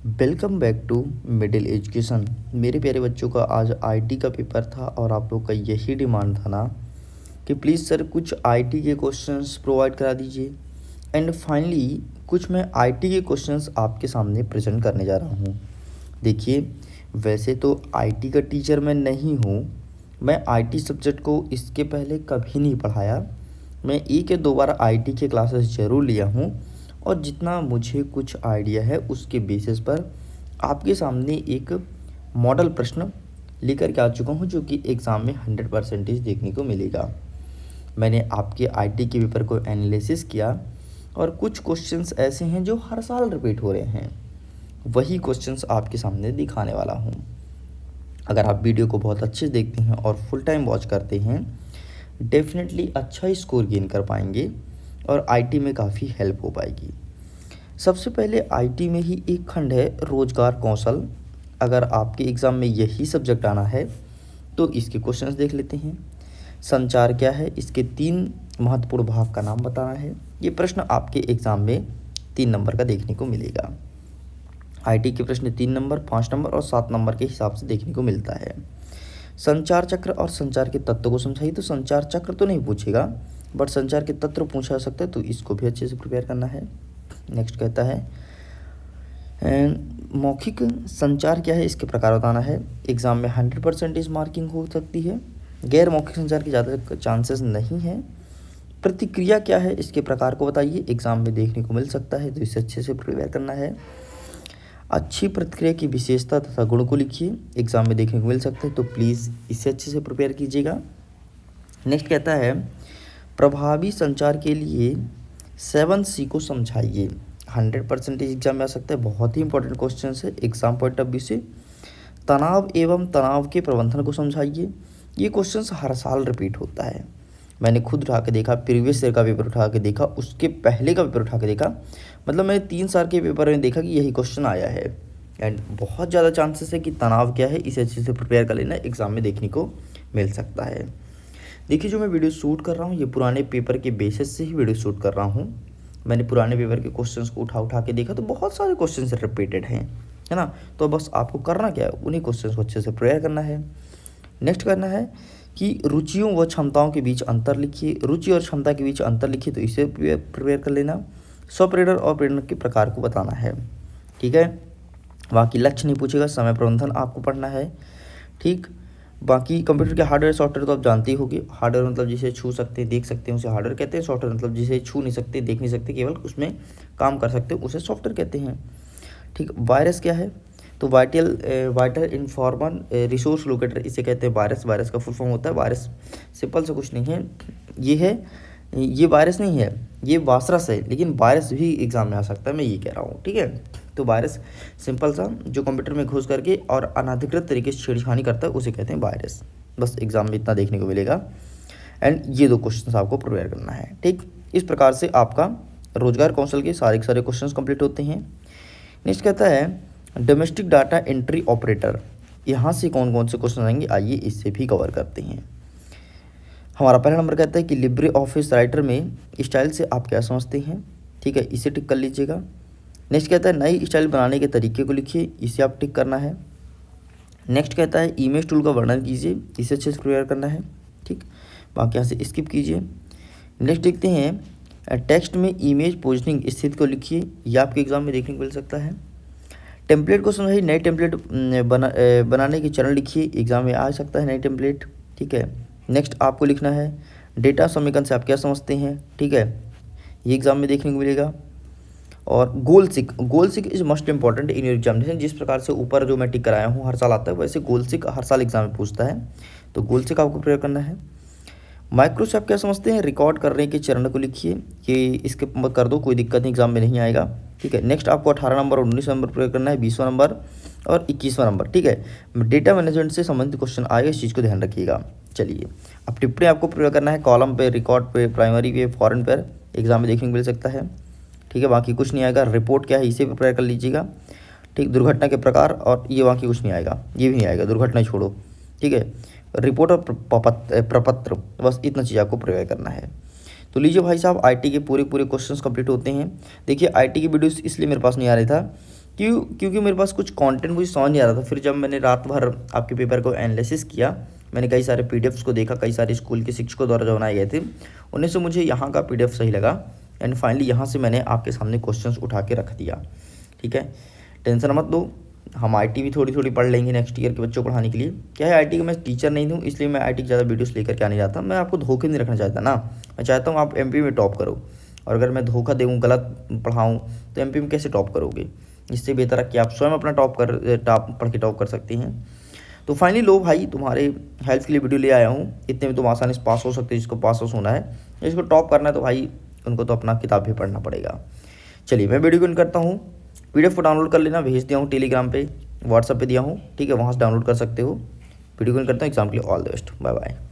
Welcome back to middle education. मेरे प्यारे बच्चों का आज आईटी का पेपर था और आप लोग का यही डिमांड था ना कि प्लीज़ सर कुछ आईटी के क्वेश्चंस प्रोवाइड करा दीजिए। एंड फाइनली कुछ मैं आईटी के क्वेश्चंस आपके सामने प्रेजेंट करने जा रहा हूँ। देखिए, वैसे तो आईटी का टीचर मैं नहीं हूँ, मैं आईटी सब्जेक्ट को इसके पहले कभी नहीं पढ़ाया। मैं एक या दो बार आईटी के क्लासेस ज़रूर लिया हूँ और जितना मुझे कुछ आइडिया है उसके बेसिस पर आपके सामने एक मॉडल प्रश्न लेकर के आ चुका हूँ जो कि एग्ज़ाम में 100% देखने को मिलेगा। मैंने आपके आईटी के पेपर को एनालिसिस किया और कुछ क्वेश्चंस ऐसे हैं जो हर साल रिपीट हो रहे हैं, वही क्वेश्चंस आपके सामने दिखाने वाला हूँ। अगर आप वीडियो को बहुत अच्छे से देखते हैं और फुल टाइम वॉच करते हैं, डेफिनेटली अच्छा स्कोर गेन कर पाएंगे और आईटी में काफ़ी हेल्प हो पाएगी। सबसे पहले आईटी में ही एक खंड है रोजगार कौशल। अगर आपके एग्ज़ाम में यही सब्जेक्ट आना है तो इसके क्वेश्चंस देख लेते हैं। संचार क्या है, इसके 3 महत्वपूर्ण भाग का नाम बताना है। ये प्रश्न आपके एग्ज़ाम में 3 नंबर का देखने को मिलेगा। आईटी के प्रश्न 3 नंबर, 5 नंबर और 7 नंबर के हिसाब से देखने को मिलता है। संचार चक्र और संचार के तत्व को समझाइए, तो संचार चक्र तो नहीं पूछेगा बट संचार के तत्व पूछा जा सकता है, तो इसको भी अच्छे से प्रिपेयर करना है। नेक्स्ट कहता है मौखिक संचार क्या है, इसके प्रकार बताना है। एग्ज़ाम में 100% मार्किंग हो सकती है, गैर मौखिक संचार की ज़्यादा चांसेस नहीं है। प्रतिक्रिया क्या है, इसके प्रकार को बताइए, एग्ज़ाम में देखने को मिल सकता है, तो इसे अच्छे से प्रिपेयर करना है। अच्छी प्रतिक्रिया की विशेषता तथा गुण को लिखिए, एग्ज़ाम में देखने को मिल सकता है, तो प्लीज़ इसे अच्छे से प्रिपेयर कीजिएगा। नेक्स्ट कहता है प्रभावी संचार के लिए 7C को समझाइए। 100% एग्जाम में आ सकता है, बहुत ही इंपॉर्टेंट क्वेश्चन है एग्जाम पॉइंट ऑफ व्यू से। तनाव एवं तनाव के प्रबंधन को समझाइए। ये क्वेश्चन हर साल रिपीट होता है, मैंने खुद उठा के देखा, प्रीवियस ईयर का पेपर उठा के देखा, उसके पहले का पेपर उठा के देखा, मतलब मैंने 3 साल के पेपर में देखा कि यही क्वेश्चन आया है। एंड बहुत ज़्यादा चांसेस है कि तनाव क्या है, इसे अच्छे से प्रिपेयर कर लेना, एग्जाम में देखने को मिल सकता है। देखिए, जो मैं वीडियो शूट कर रहा हूँ ये पुराने पेपर के बेसिस से ही वीडियो शूट कर रहा हूँ। मैंने पुराने पेपर के क्वेश्चंस को उठा के देखा तो बहुत सारे क्वेश्चंस रिपीटेड हैं, है ना। तो बस आपको करना क्या है, उन्हीं क्वेश्चंस को अच्छे से प्रिपेयर करना है। नेक्स्ट करना है कि रुचियों व क्षमताओं के बीच अंतर लिखिए। रुचि और क्षमता के बीच अंतर लिखिए, तो इसे प्रिपेयर कर लेना। स्वप्रेरणा और प्रेरणा के प्रकार को बताना है, ठीक है। बाकी लक्ष्य नहीं पूछेगा, समय प्रबंधन आपको पढ़ना है, ठीक। बाकी कंप्यूटर के हार्डवेयर सॉफ्टवेयर तो आप जानते ही होंगे। हार्डवेयर मतलब जिसे छू सकते हैं, देख सकते हैं, उसे हार्डवेयर कहते हैं। सॉफ्टवेयर मतलब जिसे छू नहीं सकते, देख नहीं सकते, केवल उसमें काम कर सकते हैं, उसे सॉफ्टवेयर कहते हैं, ठीक। वायरस क्या है, तो वाइटल इन्फॉर्मल रिसोर्स लोकेटर इसे कहते हैं वायरस। वायरस का फुल फॉर्म होता है, वायरस सिंपल से कुछ नहीं है, ये वायरस नहीं है, ये वायरस है, लेकिन वायरस भी एग्जाम में आ सकता है, मैं ये कह रहा हूँ, ठीक है। तो वायरस सिंपल सा जो कंप्यूटर में घुस करके और अनधिकृत तरीके से छेड़छाड़ी करता है उसे कहते हैं वायरस। बस एग्जाम में इतना देखने को मिलेगा। एंड ये 2 क्वेश्चन आपको प्रिपेयर करना है, ठीक। इस प्रकार से आपका रोजगार कौशल के सारे क्वेश्चन कंप्लीट होते हैं। नेक्स्ट कहता है डोमेस्टिक डाटा एंट्री ऑपरेटर, यहाँ से कौन कौन से क्वेश्चन आएंगे, आइए इससे भी कवर करते हैं। हमारा पहला नंबर कहता है कि लिब्रे ऑफिस राइटर में स्टाइल से आप क्या समझते हैं, ठीक है, इसे टिक कर लीजिएगा। नेक्स्ट कहता है नई स्टाइल बनाने के तरीके को लिखिए, इसे आप टिक करना है। नेक्स्ट कहता है इमेज टूल का वर्णन कीजिए, इसे अच्छे से प्रिपेयर करना है, ठीक। बाकी यहाँ से स्किप कीजिए। नेक्स्ट देखते हैं टेक्स्ट में इमेज पोजिशनिंग स्थिति को लिखिए, यह आपके एग्जाम में देखने को मिल सकता है। टेम्पलेट को समझिए, नए टेम्पलेट बनाने के चरण लिखिए, एग्जाम में आ सकता है नए टेम्पलेट, ठीक है। नेक्स्ट आपको लिखना है डेटा समीकरण से आप क्या समझते हैं, ठीक है, ये एग्जाम में देखने को मिलेगा। और गोल सिक is most important in your examination, जिस प्रकार से ऊपर जो मैं टिक कराया हूँ हर साल आता है, वैसे गोल सिक हर साल एग्जाम में पूछता है, तो गोल सिक आपको प्रिपेयर करना है। माइक्रो से आप क्या समझते हैं, रिकॉर्ड करने के चरण को लिखिए, कि इसके कर दो, कोई दिक्कत नहीं, एग्जाम में नहीं आएगा, ठीक है। नेक्स्ट आपको 18 नंबर और 19 नंबर प्रिपेयर करना है, 20वां नंबर और 21वां नंबर, ठीक है। डेटा मैनेजमेंट से संबंधित क्वेश्चन आएगा, इस चीज़ को ध्यान रखिएगा। चलिए, अब टिप्पणी आपको प्रिपेयर करना है, कॉलम पे, रिकॉर्ड पे, प्राइमरी पे, फॉरेन पर, एग्जाम में देखने को मिल सकता है, ठीक है। बाकी कुछ नहीं आएगा। रिपोर्ट क्या है, इसे प्रिपेयर कर लीजिएगा, ठीक। दुर्घटना के प्रकार, और ये बाकी कुछ नहीं आएगा, ये भी नहीं आएगा, दुर्घटना छोड़ो, ठीक है। रिपोर्ट और प्रपत्र, बस इतना चीज़ आपको प्रिपेयर करना है। तो लीजिए भाई साहब, आईटी के पूरे क्वेश्चंस कंप्लीट होते हैं। देखिए, आईटी की वीडियोस इसलिए मेरे पास नहीं आ रही था क्योंकि मेरे पास कुछ कंटेंट मुझे समझ नहीं आ रहा था। फिर जब मैंने रात भर आपके पेपर को एनालिसिस किया, मैंने कई सारे पीडीएफ्स को देखा, कई सारे स्कूल के शिक्षकों द्वारा जो बनाए गए थे, उनमें से मुझे यहाँ का पीडीएफ सही लगा एंड फाइनली यहाँ से मैंने आपके सामने क्वेश्चंस उठा के रख दिया। ठीक है, टेंशन मत लो, हम आईटी भी थोड़ी थोड़ी पढ़ लेंगे नेक्स्ट ईयर के बच्चों को पढ़ाने के लिए। क्या है, आईटी का मैं टीचर नहीं हूँ, इसलिए मैं आईटी की ज़्यादा वीडियोस लेकर के आने जाता, मैं आपको धोखे नहीं रखना चाहता ना। मैं चाहता हूँ आप एमपी में टॉप करो, और अगर मैं धोखा दूँ, गलत पढ़ाऊँ, तो एमपी में कैसे टॉप करोगे। इससे बेहतर है कि आप स्वयं अपना पढ़ के टॉप कर सकते हैं। तो फाइनली लो भाई, तुम्हारे हेल्प के लिए वीडियो ले आया हूँ। इतने में तुम आसानी से पास हो सकते हो। जिसको पास होना है, जिसको टॉप करना है, तो भाई उनको तो अपना किताब भी पढ़ना पड़ेगा। चलिए मैं वीडियो को एंड करता हूँ। पीडीएफ को डाउनलोड कर लेना, भेज दिया हूँ टेलीग्राम पे, व्हाट्सएप पे दिया हूँ। ठीक है, वहाँ से डाउनलोड कर सकते हो। वीडियो को एंड करता हूँ। एग्जाम के लिए all the best, bye bye.